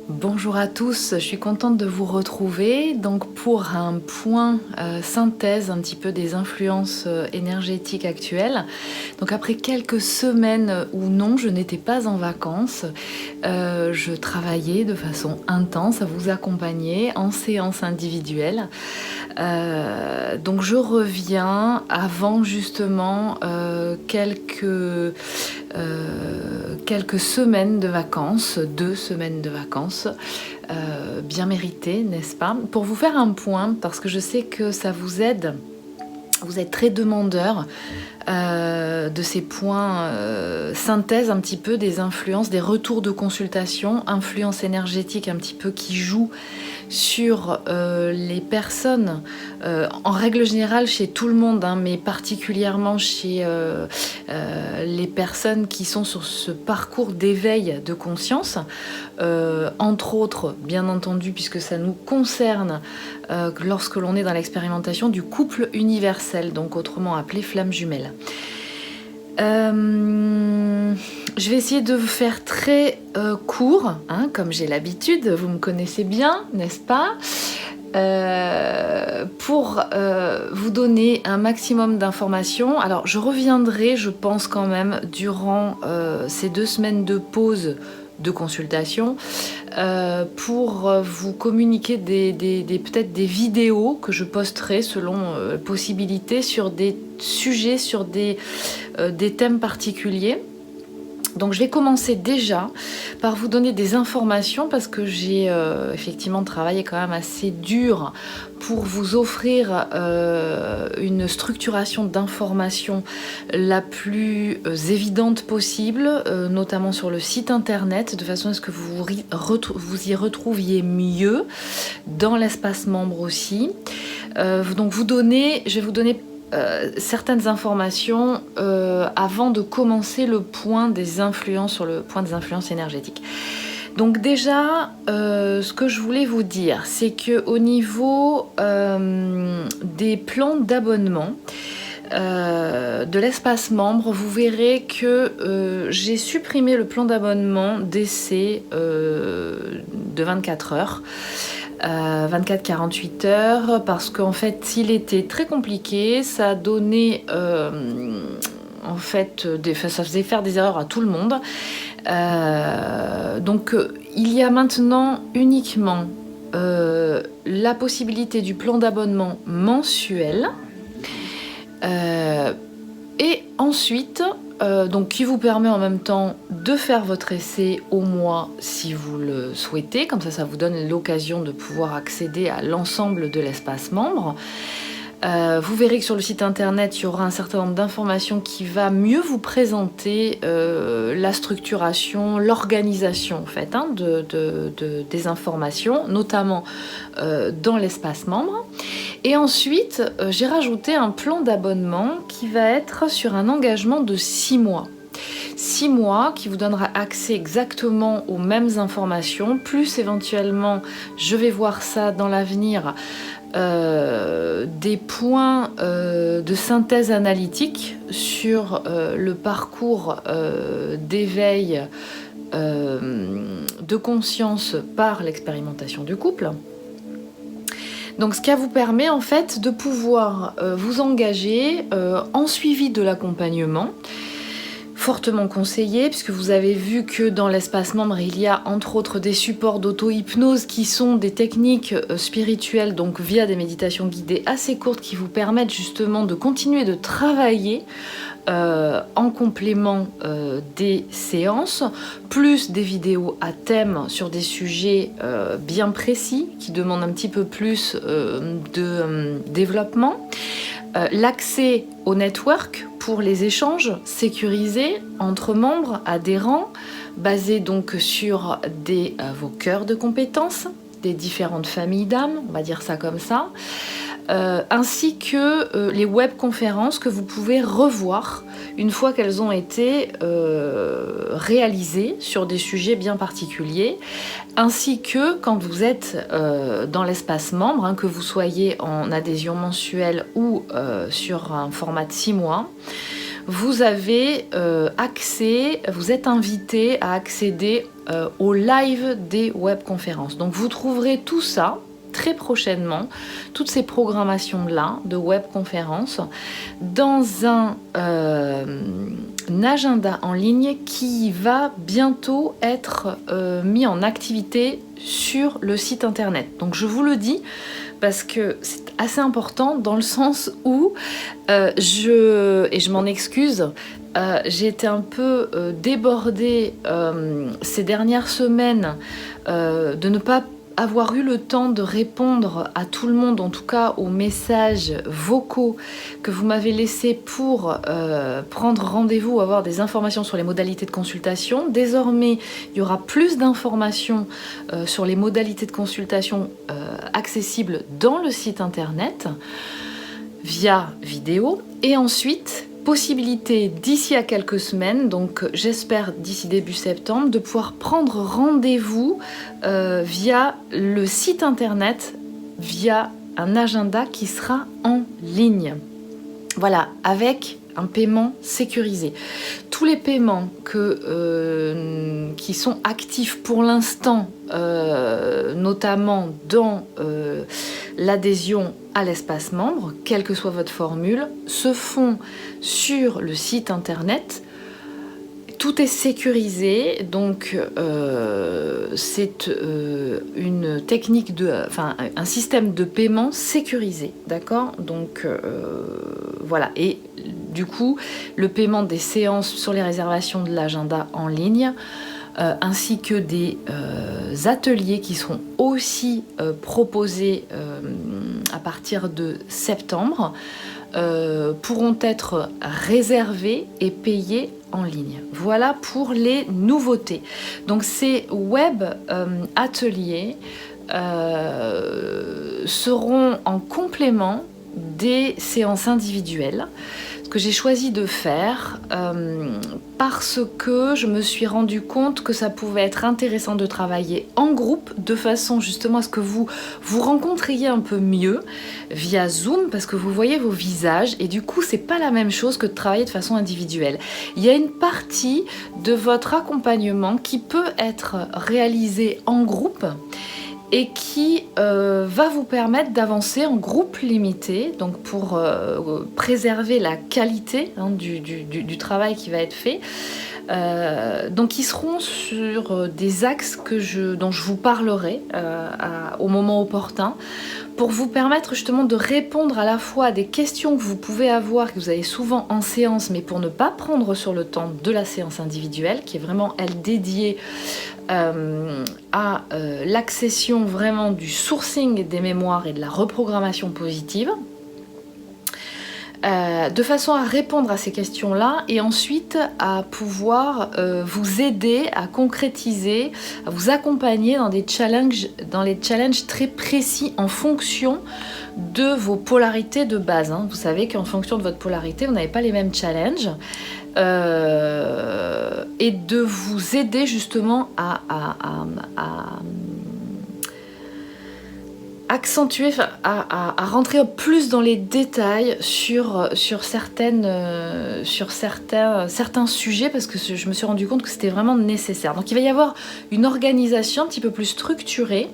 Bonjour à tous, je suis contente de vous retrouver donc pour un point synthèse un petit peu des influences énergétiques actuelles. Donc après quelques semaines où non, je n'étais pas en vacances, je travaillais de façon intense à vous accompagner en séance individuelle. Donc je reviens avant justement quelques semaines de vacances, 2 semaines de vacances, bien méritées, n'est-ce pas? Pour vous faire un point, parce que je sais que ça vous aide, vous êtes très demandeur de ces points synthèse un petit peu des influences, des retours de consultation, influences énergétiques un petit peu qui jouent sur les personnes, en règle générale chez tout le monde, hein, mais particulièrement chez les personnes qui sont sur ce parcours d'éveil de conscience, entre autres, bien entendu, puisque ça nous concerne lorsque l'on est dans l'expérimentation du couple universel, donc autrement appelé flamme jumelle. Je vais essayer de vous faire très court, hein, comme j'ai l'habitude, vous me connaissez bien, n'est-ce pas? Pour vous donner un maximum d'informations. Alors je reviendrai, je pense quand même, durant ces 2 semaines de pause de consultation pour vous communiquer peut-être des vidéos que je posterai selon possibilité sur des sujets, sur des thèmes particuliers. Donc je vais commencer déjà par vous donner des informations parce que j'ai effectivement travaillé quand même assez dur pour vous offrir une structuration d'informations la plus évidente possible, notamment sur le site internet, de façon à ce que vous y retrouviez mieux, dans l'espace membre aussi. Donc je vais vous donner certaines informations avant de commencer le point des influences, sur le point des influences énergétiques. Donc déjà, ce que je voulais vous dire, c'est qu'au niveau des plans d'abonnement, de l'espace membre, vous verrez que j'ai supprimé le plan d'abonnement d'essai de 24 heures. 24-48 heures, parce qu'en fait il était très compliqué, ça a donné en fait ça faisait faire des erreurs à tout le monde. Donc il y a maintenant uniquement la possibilité du plan d'abonnement mensuel et ensuite donc qui vous permet en même temps de faire votre essai au mois si vous le souhaitez, comme ça vous donne l'occasion de pouvoir accéder à l'ensemble de l'espace membre. Vous verrez que sur le site internet il y aura un certain nombre d'informations qui va mieux vous présenter la structuration, l'organisation en fait, hein, des informations, notamment dans l'espace membre. Et ensuite, j'ai rajouté un plan d'abonnement qui va être sur un engagement de 6 mois. 6 mois qui vous donnera accès exactement aux mêmes informations, plus éventuellement, je vais voir ça dans l'avenir, des points de synthèse analytique sur le parcours d'éveil de conscience par l'expérimentation du couple. Donc ce qui vous permet en fait de pouvoir vous engager en suivi de l'accompagnement, fortement conseillé, puisque vous avez vu que dans l'espace membre il y a entre autres des supports d'auto-hypnose qui sont des techniques spirituelles, donc via des méditations guidées assez courtes qui vous permettent justement de continuer de travailler en complément des séances, plus des vidéos à thème sur des sujets bien précis qui demandent un petit peu plus de développement. L'accès au network pour les échanges sécurisés entre membres adhérents, basés donc sur vos cœurs de compétences, des différentes familles d'âmes, on va dire ça comme ça, ainsi que les webconférences que vous pouvez revoir une fois qu'elles ont été réalisées sur des sujets bien particuliers, ainsi que quand vous êtes dans l'espace membre, hein, que vous soyez en adhésion mensuelle ou sur un format de 6 mois, vous avez accès, vous êtes invité à accéder au live des webconférences. Donc vous trouverez tout ça très prochainement, toutes ces programmations-là de webconférences, dans un agenda en ligne qui va bientôt être mis en activité sur le site internet. Donc je vous le dis parce que c'est assez important dans le sens où je m'en excuse, j'ai été un peu débordée ces dernières semaines de ne pas avoir eu le temps de répondre à tout le monde, en tout cas aux messages vocaux que vous m'avez laissés pour prendre rendez-vous, avoir des informations sur les modalités de consultation. Désormais, il y aura plus d'informations sur les modalités de consultation accessibles dans le site internet via vidéo. Et ensuite, possibilité d'ici à quelques semaines, donc j'espère d'ici début septembre, de pouvoir prendre rendez-vous via le site internet, via un agenda qui sera en ligne. Voilà, avec un paiement sécurisé. Tous les paiements qui sont actifs pour l'instant, notamment dans l'adhésion à l'espace membre, quelle que soit votre formule, se font sur le site internet. Tout est sécurisé, donc c'est une technique un système de paiement sécurisé, d'accord ? Donc voilà, et du coup, le paiement des séances sur les réservations de l'agenda en ligne, ainsi que des ateliers qui seront aussi proposés à partir de septembre, pourront être réservés et payés en ligne. Voilà pour les nouveautés. Donc ces web ateliers seront en complément des séances individuelles. Ce que j'ai choisi de faire parce que je me suis rendu compte que ça pouvait être intéressant de travailler en groupe de façon justement à ce que vous vous rencontriez un peu mieux via Zoom, parce que vous voyez vos visages et du coup c'est pas la même chose que de travailler de façon individuelle. Il y a une partie de votre accompagnement qui peut être réalisée en groupe et qui va vous permettre d'avancer en groupe limité, donc pour préserver la qualité du travail qui va être fait. Donc ils seront sur des axes dont je vous parlerai au moment opportun, pour vous permettre justement de répondre à la fois à des questions que vous pouvez avoir, que vous avez souvent en séance, mais pour ne pas prendre sur le temps de la séance individuelle, qui est vraiment, elle, dédiée à l'accession vraiment du sourcing des mémoires et de la reprogrammation positive, de façon à répondre à ces questions-là et ensuite à pouvoir vous aider à concrétiser, à vous accompagner dans les challenges très précis en fonction de vos polarités de base. Vous savez qu'en fonction de votre polarité, vous n'avez pas les mêmes challenges. Et de vous aider justement à accentuer, à rentrer plus dans les détails sur certains sujets, parce que je me suis rendu compte que c'était vraiment nécessaire. Donc il va y avoir une organisation un petit peu plus structurée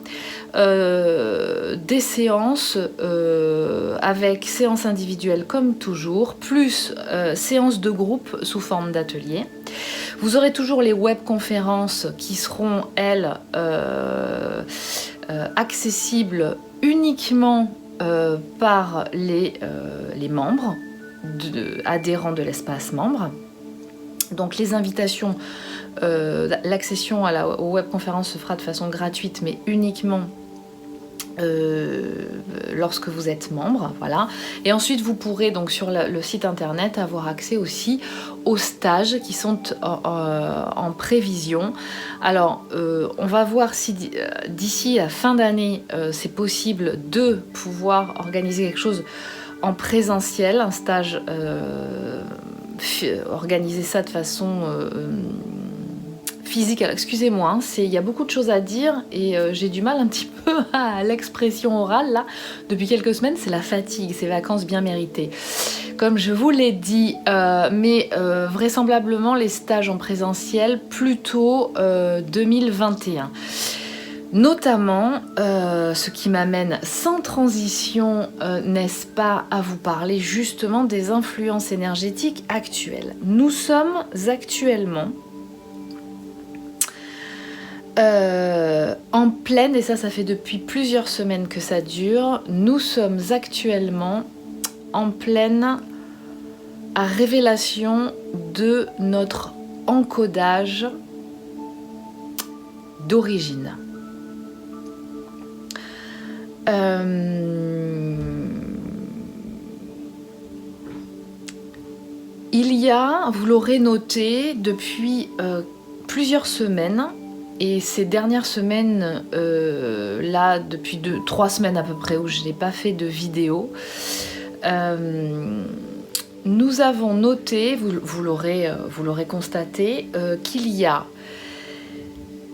des séances avec séances individuelles comme toujours, plus séances de groupe sous forme d'atelier. Vous aurez toujours les webconférences qui seront, elles, accessibles uniquement par les membres adhérents de l'espace membre. Donc les invitations, l'accession aux webconférences se fera de façon gratuite, mais uniquement lorsque vous êtes membre, voilà. Et ensuite vous pourrez donc sur le site internet avoir accès aussi aux stages qui sont en prévision. Alors on va voir si d'ici à fin d'année c'est possible de pouvoir organiser quelque chose en présentiel, un stage, organiser ça de façon physique. Alors, excusez-moi, hein, il y a beaucoup de choses à dire et j'ai du mal un petit peu à l'expression orale là. Depuis quelques semaines, c'est la fatigue, ces vacances bien méritées. Comme je vous l'ai dit, mais vraisemblablement les stages en présentiel plutôt 2021. Notamment, ce qui m'amène sans transition, n'est-ce pas, à vous parler justement des influences énergétiques actuelles. Nous sommes actuellement en pleine, et ça fait depuis plusieurs semaines que ça dure, nous sommes actuellement en pleine révélation de notre encodage d'origine. Il y a, vous l'aurez noté, depuis plusieurs semaines, et ces dernières semaines, là, depuis 3 semaines à peu près, où je n'ai pas fait de vidéo, nous avons noté, vous l'aurez constaté, qu'il y a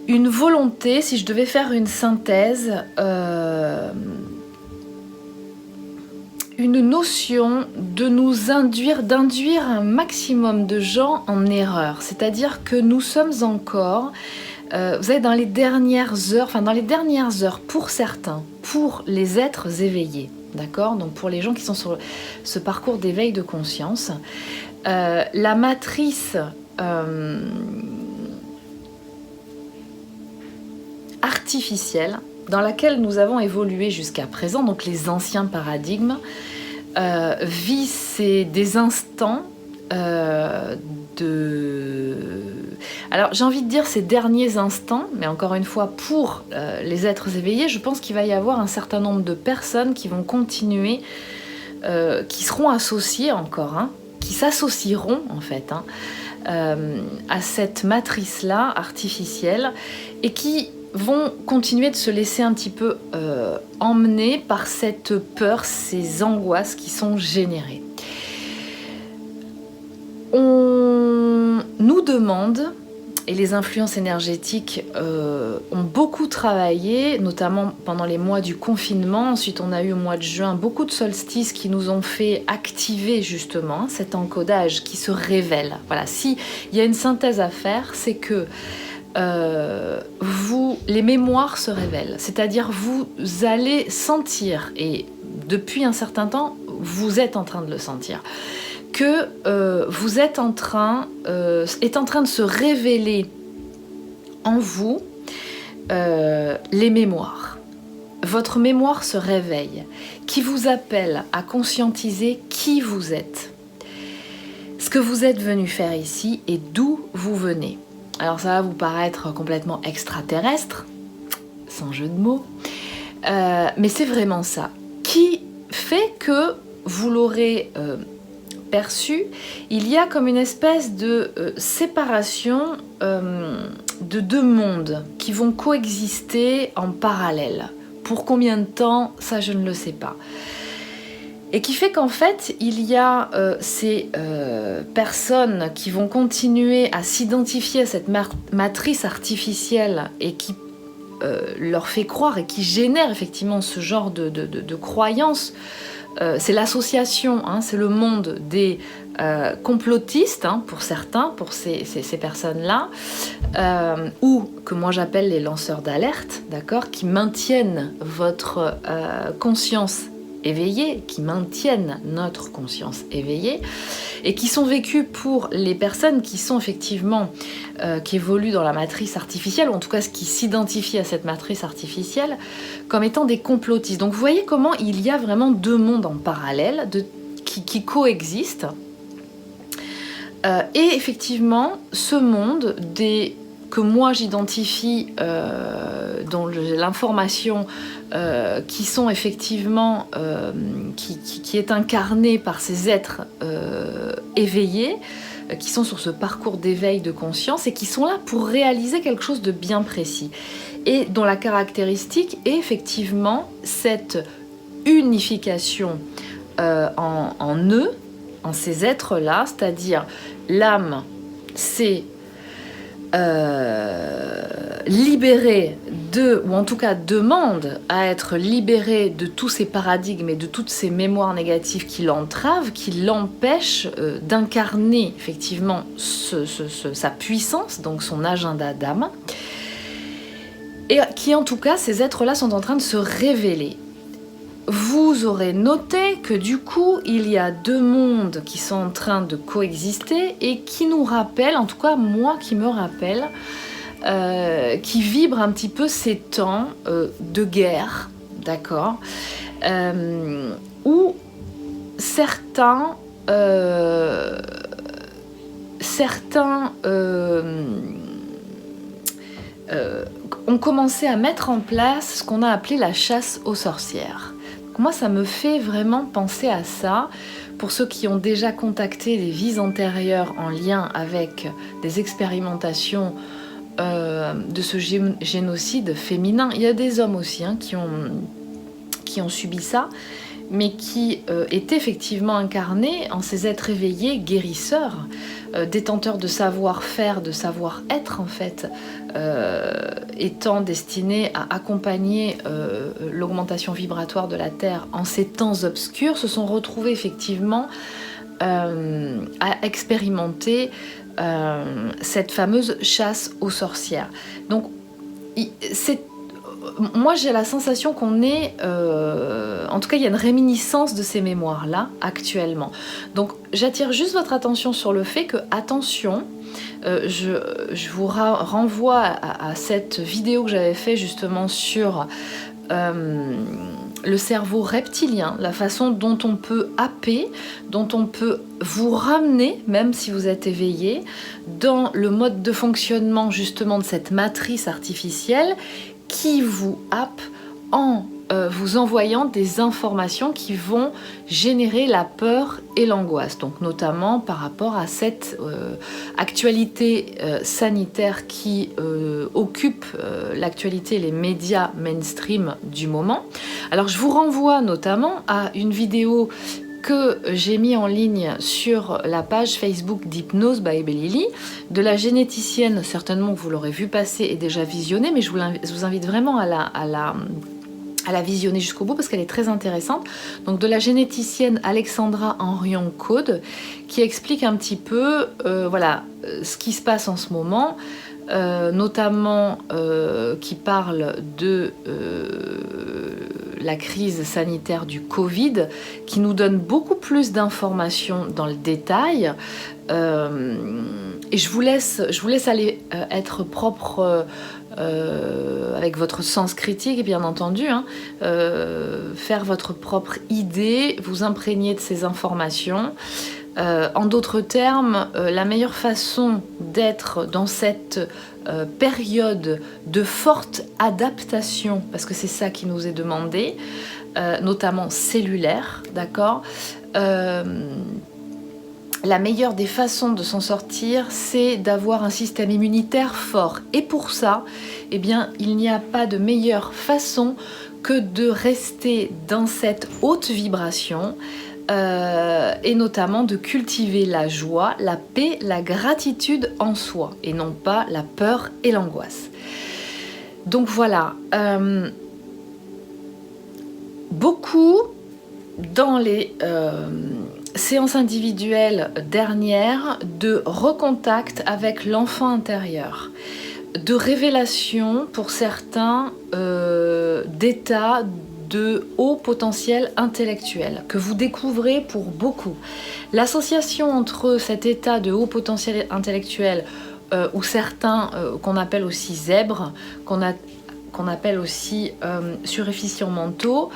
une volonté, si je devais faire une synthèse, une notion de nous d'induire un maximum de gens en erreur. C'est-à-dire que nous sommes encore, vous savez, dans les dernières heures pour certains, pour les êtres éveillés, d'accord ? Donc pour les gens qui sont sur ce parcours d'éveil de conscience, la matrice artificielle dans laquelle nous avons évolué jusqu'à présent, donc les anciens paradigmes, vit des instants alors j'ai envie de dire ces derniers instants, mais encore une fois pour les êtres éveillés, je pense qu'il va y avoir un certain nombre de personnes qui vont continuer, qui seront associées encore, hein, qui s'associeront en fait, hein, à cette matrice-là artificielle et qui vont continuer de se laisser un petit peu emmener par cette peur, ces angoisses qui sont générées. On nous demande, et les influences énergétiques ont beaucoup travaillé, notamment pendant les mois du confinement. Ensuite, on a eu au mois de juin beaucoup de solstices qui nous ont fait activer justement cet encodage qui se révèle. Voilà, s'il y a une synthèse à faire, c'est que les mémoires se révèlent, c'est-à-dire vous allez sentir, et depuis un certain temps, vous êtes en train de le sentir, que vous êtes en train de se révéler en vous les mémoires. Votre mémoire se réveille, qui vous appelle à conscientiser qui vous êtes, ce que vous êtes venu faire ici et d'où vous venez. Alors ça va vous paraître complètement extraterrestre, sans jeu de mots, mais c'est vraiment ça. Qui fait que, vous l'aurez perçu, il y a comme une espèce de séparation de 2 mondes qui vont coexister en parallèle. Pour combien de temps, ça je ne le sais pas. Et qui fait qu'en fait, il y a ces personnes qui vont continuer à s'identifier à cette matrice artificielle et qui leur fait croire et qui génère effectivement ce genre de croyances. C'est l'association, hein, c'est le monde des complotistes, hein, pour certains, pour ces personnes-là, ou que moi j'appelle les lanceurs d'alerte, d'accord, qui maintiennent votre conscience éveillée, qui maintiennent notre conscience éveillée, et qui sont vécus pour les personnes qui sont effectivement, qui évoluent dans la matrice artificielle, ou en tout cas qui s'identifient à cette matrice artificielle, comme étant des complotistes. Donc vous voyez comment il y a vraiment 2 mondes en parallèle qui coexistent. Et effectivement, ce monde que moi j'identifie, dont l'information qui sont effectivement qui est incarnée par ces êtres éveillés, qui sont sur ce parcours d'éveil de conscience et qui sont là pour réaliser quelque chose de bien précis et dont la caractéristique est effectivement cette unification en eux, en ces êtres-là, c'est-à-dire l'âme, c'est libéré ou en tout cas demande à être libéré de tous ces paradigmes et de toutes ces mémoires négatives qui l'entravent, qui l'empêchent d'incarner effectivement sa puissance, donc son agenda d'âme, et qui en tout cas, ces êtres-là sont en train de se révéler. Vous aurez noté que du coup, il y a deux mondes qui sont en train de coexister et qui nous rappellent, en tout cas moi qui me rappelle, qui vibre un petit peu ces temps de guerre, d'accord, où certains ont commencé à mettre en place ce qu'on a appelé la chasse aux sorcières. Donc moi, ça me fait vraiment penser à ça. Pour ceux qui ont déjà contacté des vies antérieures en lien avec des expérimentations de ce génocide féminin, il y a des hommes aussi qui ont subi ça, mais qui étaient effectivement incarnés en ces êtres éveillés, guérisseurs, détenteurs de savoir-faire, de savoir-être en fait, étant destinés à accompagner l'augmentation vibratoire de la Terre en ces temps obscurs, se sont retrouvés effectivement à expérimenter cette fameuse chasse aux sorcières. Donc, moi j'ai la sensation qu'on est, en tout cas il y a une réminiscence de ces mémoires-là actuellement. Donc j'attire juste votre attention sur le fait que, attention, je vous renvoie à cette vidéo que j'avais fait justement sur le cerveau reptilien, la façon dont on peut happer, dont on peut vous ramener, même si vous êtes éveillé, dans le mode de fonctionnement justement de cette matrice artificielle qui vous happe en vous envoyant des informations qui vont générer la peur et l'angoisse. Donc notamment par rapport à cette actualité sanitaire qui occupe l'actualité et les médias mainstream du moment. Alors je vous renvoie notamment à une vidéo que j'ai mis en ligne sur la page Facebook d'Hypnose by Bellili, de la généticienne, certainement que vous l'aurez vu passer et déjà visionné, mais je vous invite vraiment à la visionner jusqu'au bout parce qu'elle est très intéressante. Donc de la généticienne Alexandra Henrion-Caude qui explique un petit peu voilà, ce qui se passe en ce moment, notamment qui parle de la crise sanitaire du Covid, qui nous donne beaucoup plus d'informations dans le détail. Et je vous laisse aller être propre avec votre sens critique, bien entendu, hein, faire votre propre idée, vous imprégner de ces informations. En d'autres termes, la meilleure façon d'être dans cette période de forte adaptation, parce que c'est ça qui nous est demandé, notamment cellulaire, d'accord, la meilleure des façons de s'en sortir, c'est d'avoir un système immunitaire fort. Et pour ça, eh bien, il n'y a pas de meilleure façon que de rester dans cette haute vibration, et notamment de cultiver la joie, la paix, la gratitude en soi, et non pas la peur et l'angoisse. Donc voilà, beaucoup dans les séances individuelles dernières de recontact avec l'enfant intérieur, de révélation pour certains d'états de haut potentiel intellectuel que vous découvrez pour beaucoup. L'association entre cet état de haut potentiel intellectuel ou certains qu'on appelle aussi zèbres, qu'on appelle aussi suréfficients mentaux,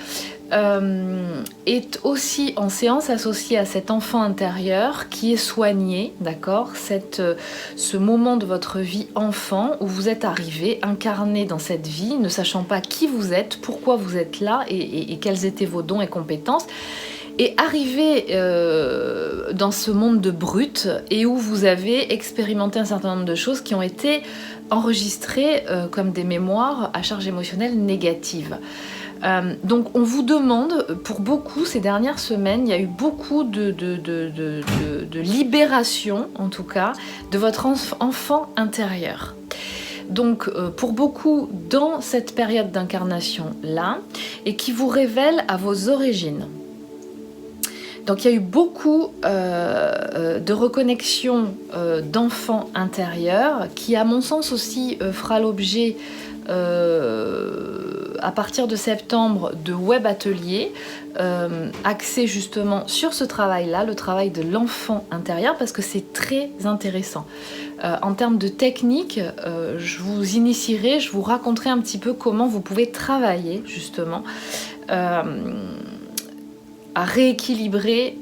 est aussi en séance associée à cet enfant intérieur qui est soigné, d'accord, ce moment de votre vie enfant où vous êtes arrivé, incarné dans cette vie, ne sachant pas qui vous êtes, pourquoi vous êtes là et quels étaient vos dons et compétences, et arrivé dans ce monde de brut et où vous avez expérimenté un certain nombre de choses qui ont été enregistrées comme des mémoires à charge émotionnelle négative. Donc on vous demande, pour beaucoup ces dernières semaines, il y a eu beaucoup de libération, en tout cas, de votre enfant intérieur. Donc pour beaucoup, dans cette période d'incarnation-là, et qui vous révèle à vos origines. Donc il y a eu beaucoup de reconnexion d'enfants intérieurs, qui à mon sens aussi fera l'objet à partir de septembre de web ateliers axés justement sur ce travail-là, le travail de l'enfant intérieur, parce que c'est très intéressant. En termes de technique, je vous initierai, je vous raconterai un petit peu comment vous pouvez travailler justement à rééquilibrer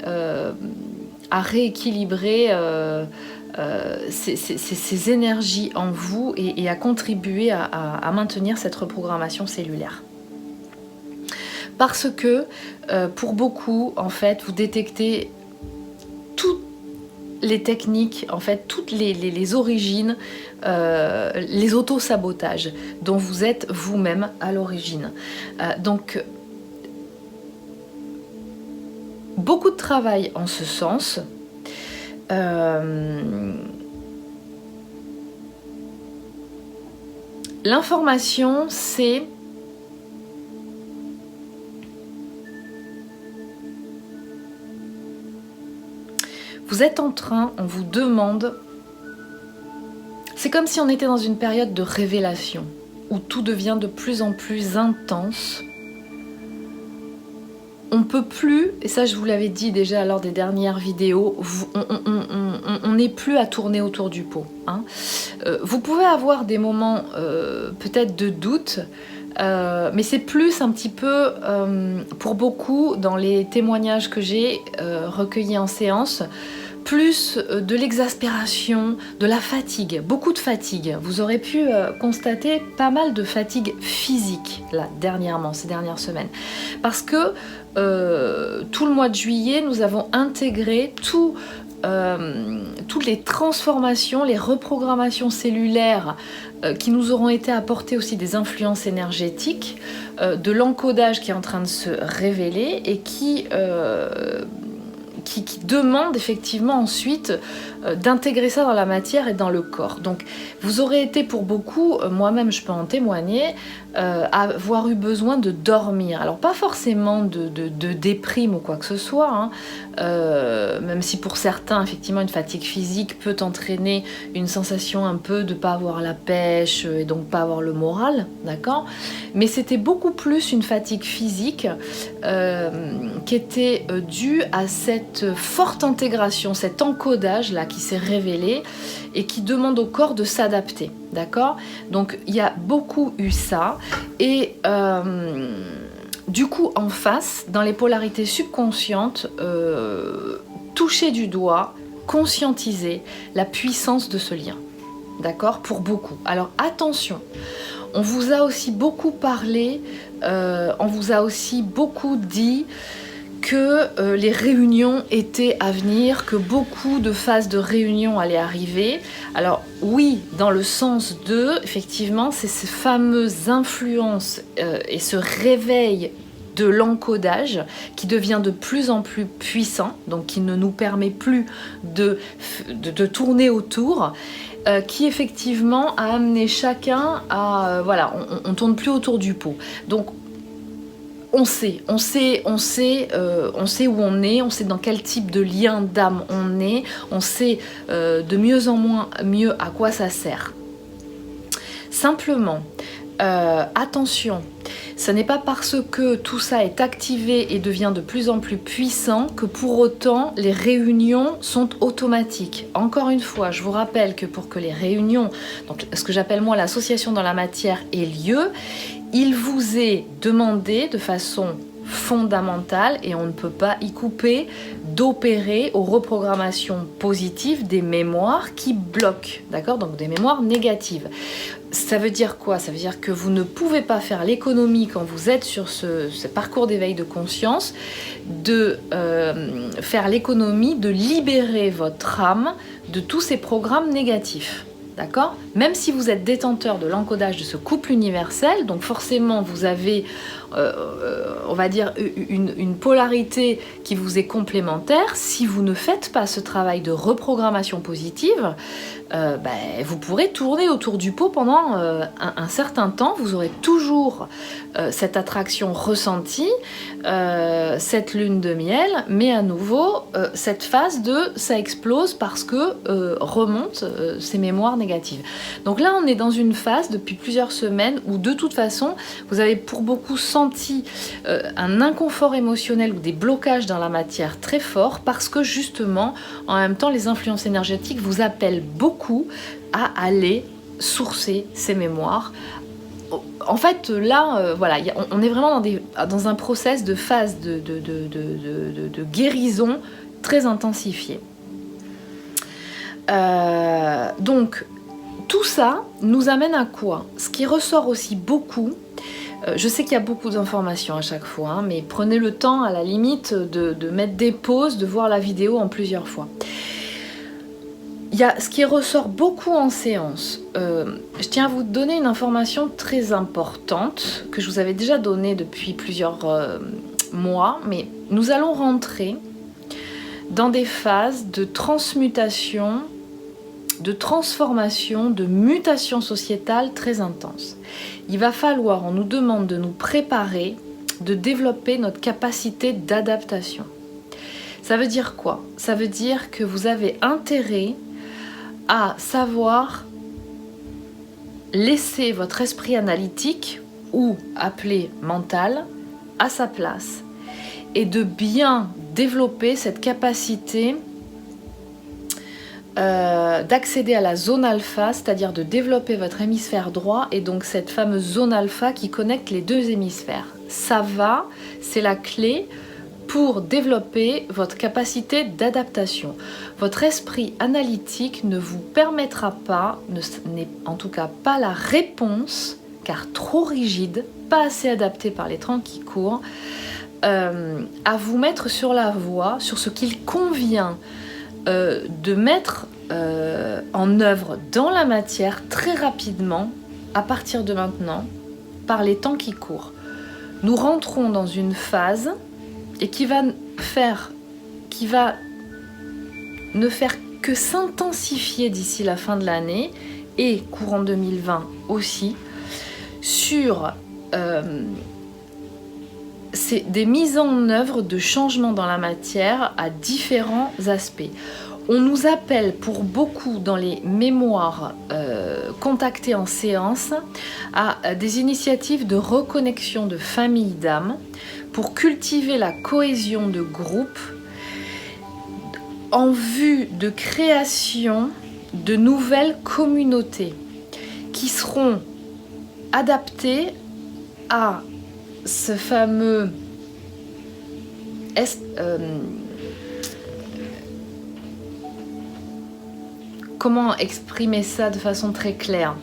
ces énergies en vous et à contribuer à maintenir cette reprogrammation cellulaire. Parce que pour beaucoup, en fait, vous détectez toutes les techniques, en fait, toutes les origines, les auto-sabotages dont vous êtes vous-même à l'origine. Donc, beaucoup de travail en ce sens. L'information, c'est vous êtes en train, on vous demande, c'est comme si on était dans une période de révélation où tout devient de plus en plus intense. On peut plus, et ça je vous l'avais dit déjà lors des dernières vidéos, on n'est plus à tourner autour du pot. Hein. Vous pouvez avoir des moments peut-être de doute, mais c'est plus un petit peu, pour beaucoup, dans les témoignages que j'ai recueillis en séance, plus de l'exaspération, de la fatigue, beaucoup de fatigue. Vous aurez pu constater pas mal de fatigue physique, là, dernièrement, ces dernières semaines. Parce que tout le mois de juillet, nous avons intégré toutes les transformations, les reprogrammations cellulaires qui nous auront été apportées aussi des influences énergétiques, de l'encodage qui est en train de se révéler et qui demande effectivement ensuite d'intégrer ça dans la matière et dans le corps. Donc vous aurez été pour beaucoup, moi-même je peux en témoigner, avoir eu besoin de dormir. Alors pas forcément de déprime ou quoi que ce soit, hein, même si pour certains effectivement une fatigue physique peut entraîner une sensation un peu de ne pas avoir la pêche et donc pas avoir le moral, d'accord ? Mais c'était beaucoup plus une fatigue physique qui était due à cette forte intégration, cet encodage là qui s'est révélé et qui demande au corps de s'adapter, d'accord ? Donc il y a beaucoup eu ça et du coup en face, dans les polarités subconscientes, toucher du doigt, conscientiser la puissance de ce lien, d'accord ? Pour beaucoup. Alors attention, on vous a aussi beaucoup parlé, on vous a aussi beaucoup dit que les réunions étaient à venir, que beaucoup de phases de réunions allaient arriver. Alors oui, dans le sens de, effectivement, c'est ces fameuses influences et ce réveil de l'encodage qui devient de plus en plus puissant, donc qui ne nous permet plus de tourner autour, qui effectivement a amené chacun à... voilà, on tourne plus autour du pot. Donc on sait où on est, on sait dans quel type de lien d'âme on est, on sait de mieux en mieux à quoi ça sert. Simplement, attention, ce n'est pas parce que tout ça est activé et devient de plus en plus puissant que pour autant les réunions sont automatiques. Encore une fois, je vous rappelle que pour que les réunions, donc ce que j'appelle moi l'association dans la matière, ait lieu, il vous est demandé de façon fondamentale, et on ne peut pas y couper, d'opérer aux reprogrammations positives des mémoires qui bloquent, d'accord ? Donc des mémoires négatives. Ça veut dire quoi ? Ça veut dire que vous ne pouvez pas faire l'économie quand vous êtes sur ce parcours d'éveil de conscience, de faire l'économie de libérer votre âme de tous ces programmes négatifs. D'accord ? même si vous êtes détenteur de l'encodage de ce couple universel, donc forcément vous avez, on va dire, une polarité qui vous est complémentaire, si vous ne faites pas ce travail de reprogrammation positive, vous pourrez tourner autour du pot pendant un certain temps. Vous aurez toujours cette attraction ressentie, cette lune de miel, mais à nouveau cette phase de ça explose parce que remontent ces mémoires négatives. Donc là on est dans une phase depuis plusieurs semaines où de toute façon vous avez pour beaucoup senti un inconfort émotionnel ou des blocages dans la matière très forts parce que justement en même temps les influences énergétiques vous appellent beaucoup à aller sourcer ces mémoires. En fait, là, voilà, on est vraiment dans un process de phase de guérison très intensifié. Donc, tout ça nous amène à quoi? Ce qui ressort aussi beaucoup, je sais qu'il y a beaucoup d'informations à chaque fois, hein, mais prenez le temps à la limite de mettre des pauses, de voir la vidéo en plusieurs fois. Il y a ce qui ressort beaucoup en séance. Je tiens à vous donner une information très importante que je vous avais déjà donnée depuis plusieurs mois, mais nous allons rentrer dans des phases de transmutation, de transformation, de mutation sociétale très intense. Il va falloir, on nous demande de nous préparer, de développer notre capacité d'adaptation. Ça veut dire quoi? Ça veut dire que vous avez intérêt à savoir laisser votre esprit analytique, ou appelé mental, à sa place, et de bien développer cette capacité d'accéder à la zone alpha, c'est-à-dire de développer votre hémisphère droit, et donc cette fameuse zone alpha qui connecte les deux hémisphères. Ça va, c'est la clé pour développer votre capacité d'adaptation. Votre esprit analytique ne vous permettra pas, n'est en tout cas pas la réponse, car trop rigide, pas assez adapté par les temps qui courent, à vous mettre sur la voie, sur ce qu'il convient de mettre en œuvre dans la matière très rapidement, à partir de maintenant, par les temps qui courent. Nous rentrons dans une phase et qui va ne faire que s'intensifier d'ici la fin de l'année et courant 2020 aussi, sur des mises en œuvre de changements dans la matière à différents aspects. On nous appelle pour beaucoup dans les mémoires contactées en séance à des initiatives de reconnexion de famille d'âme pour cultiver la cohésion de groupe en vue de création de nouvelles communautés qui seront adaptées à ce fameux comment exprimer ça de façon très claire,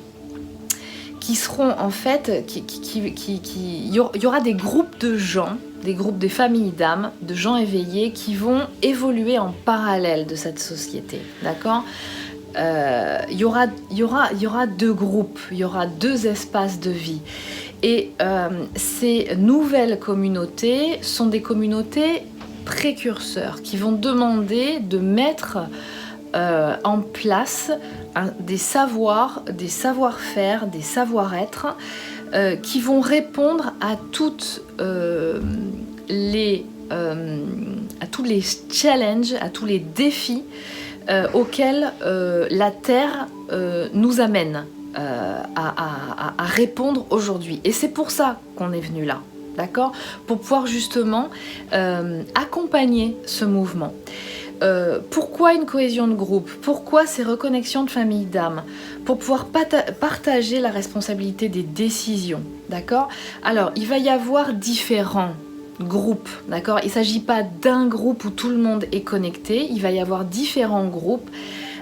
qui seront en fait, il y aura des groupes de gens, des familles d'âmes, de gens éveillés qui vont évoluer en parallèle de cette société, d'accord? Il y aura deux groupes, il y aura deux espaces de vie. Et ces nouvelles communautés sont des communautés précurseurs qui vont demander de mettre en place des savoirs, des savoir-faire, des savoir-être qui vont répondre à tous les challenges, à tous les défis auxquels la Terre nous amène à répondre aujourd'hui. Et c'est pour ça qu'on est venu là, d'accord? Pour pouvoir justement accompagner ce mouvement. Pourquoi une cohésion de groupe? Pourquoi ces reconnexions de famille d'âme? Pour pouvoir partager la responsabilité des décisions, d'accord? Alors, il va y avoir différents groupes, d'accord? Il ne s'agit pas d'un groupe où tout le monde est connecté, il va y avoir différents groupes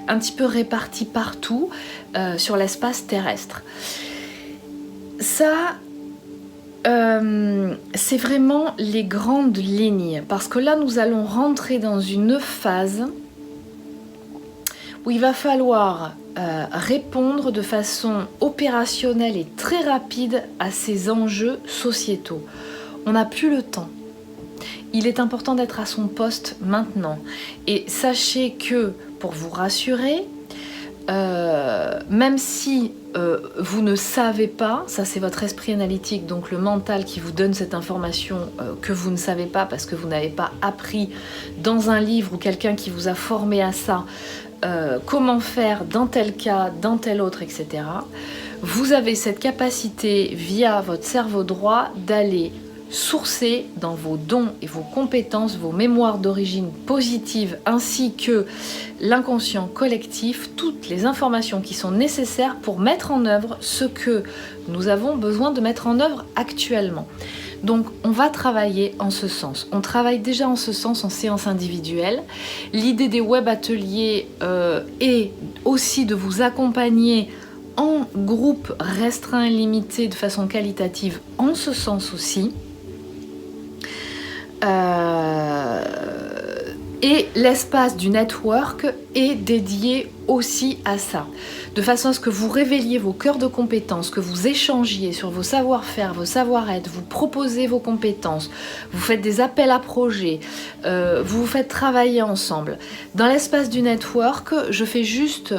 un petit peu répartis partout sur l'espace terrestre. Ça, c'est vraiment les grandes lignes, parce que là nous allons rentrer dans une phase où il va falloir répondre de façon opérationnelle et très rapide à ces enjeux sociétaux. On n'a plus le temps. Il est important d'être à son poste maintenant. Et sachez que, pour vous rassurer, même si vous ne savez pas, ça c'est votre esprit analytique, donc le mental qui vous donne cette information que vous ne savez pas parce que vous n'avez pas appris dans un livre ou quelqu'un qui vous a formé à ça, comment faire dans tel cas, dans tel autre, etc. Vous avez cette capacité via votre cerveau droit d'aller sourcer dans vos dons et vos compétences, vos mémoires d'origine positive ainsi que l'inconscient collectif, toutes les informations qui sont nécessaires pour mettre en œuvre ce que nous avons besoin de mettre en œuvre actuellement. Donc on va travailler en ce sens. On travaille déjà en ce sens en séance individuelle. L'idée des web ateliers est aussi de vous accompagner en groupe restreint et limité de façon qualitative en ce sens aussi. Et l'espace du network est dédié aussi à ça, de façon à ce que vous révéliez vos cœurs de compétences, que vous échangiez sur vos savoir-faire, vos savoir-être, vous proposez vos compétences, vous faites des appels à projets, vous vous faites travailler ensemble. Dans l'espace du network, je fais juste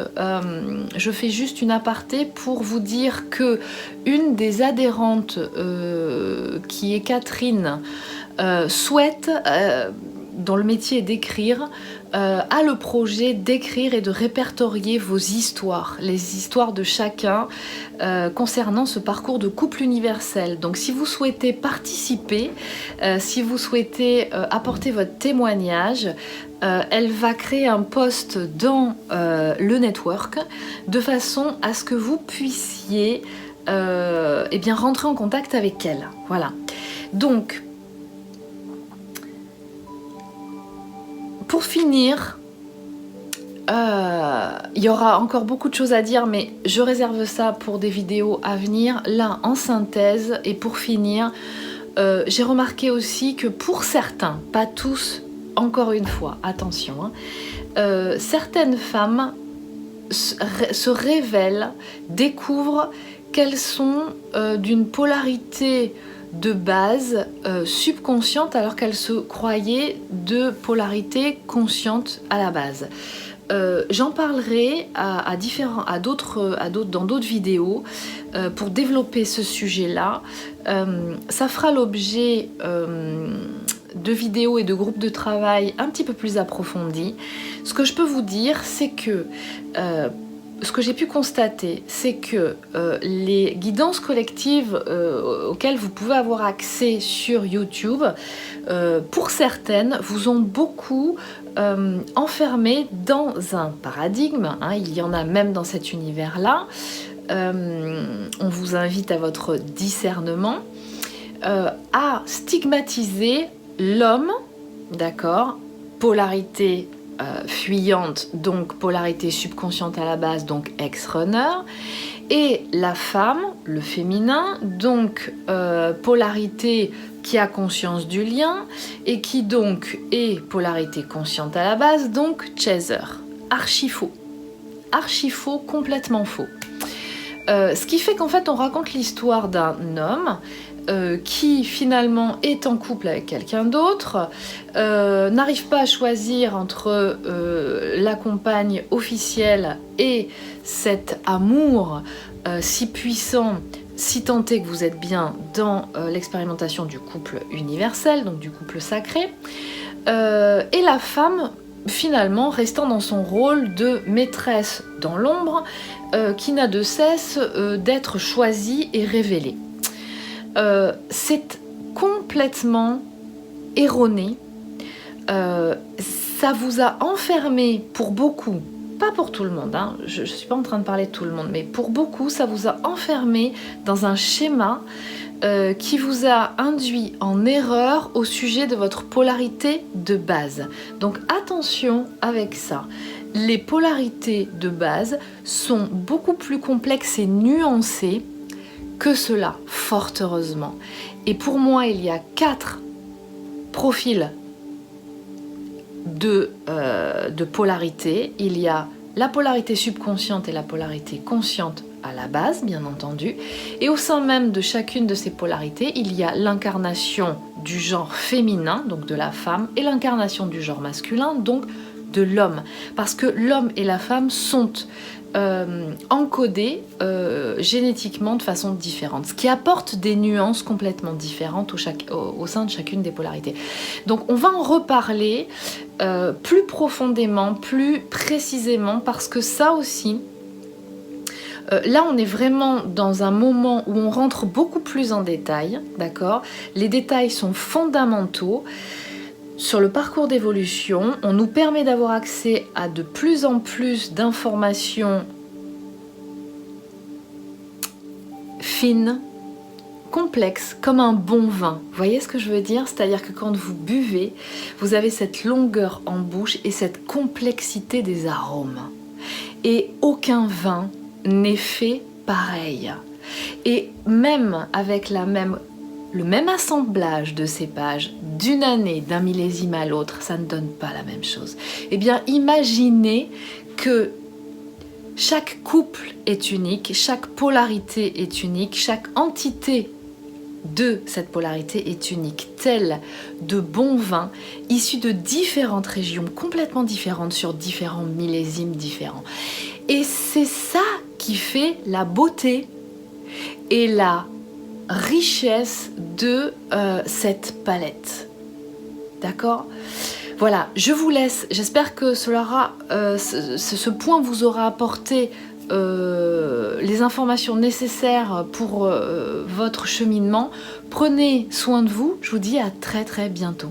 une aparté pour vous dire que une des adhérentes qui est Catherine souhaite, dont le métier est d'écrire, a le projet d'écrire et de répertorier vos histoires, les histoires de chacun concernant ce parcours de couple universel. Donc si vous souhaitez participer, si vous souhaitez apporter votre témoignage, elle va créer un post dans le network de façon à ce que vous puissiez eh bien, rentrer en contact avec elle. Voilà. Donc, pour finir, il y aura encore beaucoup de choses à dire, mais je réserve ça pour des vidéos à venir. Là, en synthèse, et pour finir, j'ai remarqué aussi que pour certains, pas tous, encore une fois, attention, certaines femmes se révèlent, découvrent qu'elles sont d'une polarité de base subconsciente alors qu'elles se croyaient de polarité consciente à la base. J'en parlerai dans d'autres vidéos pour développer ce sujet-là. Ça fera l'objet de vidéos et de groupes de travail un petit peu plus approfondis. Ce que je peux vous dire, c'est que ce que j'ai pu constater, c'est que les guidances collectives auxquelles vous pouvez avoir accès sur YouTube, pour certaines, vous ont beaucoup enfermé dans un paradigme, hein, il y en a même dans cet univers-là. On vous invite à votre discernement, à stigmatiser l'homme, d'accord, polarité fuyante, donc polarité subconsciente à la base, donc ex-runner, et la femme, le féminin, donc polarité qui a conscience du lien et qui donc est polarité consciente à la base, donc chaser. Archi faux, complètement faux. Ce qui fait qu'en fait on raconte l'histoire d'un homme qui finalement est en couple avec quelqu'un d'autre, n'arrive pas à choisir entre la compagne officielle et cet amour si puissant, si tant est que vous êtes bien dans l'expérimentation du couple universel, donc du couple sacré, et la femme finalement restant dans son rôle de maîtresse dans l'ombre qui n'a de cesse d'être choisie et révélée. C'est complètement erroné. Ça vous a enfermé pour beaucoup, pas pour tout le monde, hein, je ne suis pas en train de parler de tout le monde, mais pour beaucoup, ça vous a enfermé dans un schéma qui vous a induit en erreur au sujet de votre polarité de base. Donc attention avec ça. Les polarités de base sont beaucoup plus complexes et nuancées que cela, fort heureusement. Et pour moi, il y a 4 profils de polarité. Il y a la polarité subconsciente et la polarité consciente à la base, bien entendu. Et au sein même de chacune de ces polarités, il y a l'incarnation du genre féminin, donc de la femme, et l'incarnation du genre masculin, donc de l'homme. Parce que l'homme et la femme sont encodés génétiquement de façon différente, ce qui apporte des nuances complètement différentes au sein de chacune des polarités. Donc on va en reparler plus profondément, plus précisément, parce que ça aussi, là, on est vraiment dans un moment où on rentre beaucoup plus en détail, d'accord ? Les détails sont fondamentaux. Sur le parcours d'évolution, on nous permet d'avoir accès à de plus en plus d'informations fines, complexes, comme un bon vin. Vous voyez ce que je veux dire ? C'est-à-dire que quand vous buvez, vous avez cette longueur en bouche et cette complexité des arômes. Et aucun vin n'est fait pareil. Et même avec le même assemblage de cépages d'une année, d'un millésime à l'autre, ça ne donne pas la même chose. Eh bien, imaginez que chaque couple est unique, chaque polarité est unique, chaque entité de cette polarité est unique, telle de bons vins issus de différentes régions complètement différentes sur différents millésimes différents. Et c'est ça qui fait la beauté et la richesse de cette palette. D'accord ? Voilà, je vous laisse. J'espère que ce point vous aura apporté les informations nécessaires pour votre cheminement. Prenez soin de vous. Je vous dis à très très bientôt.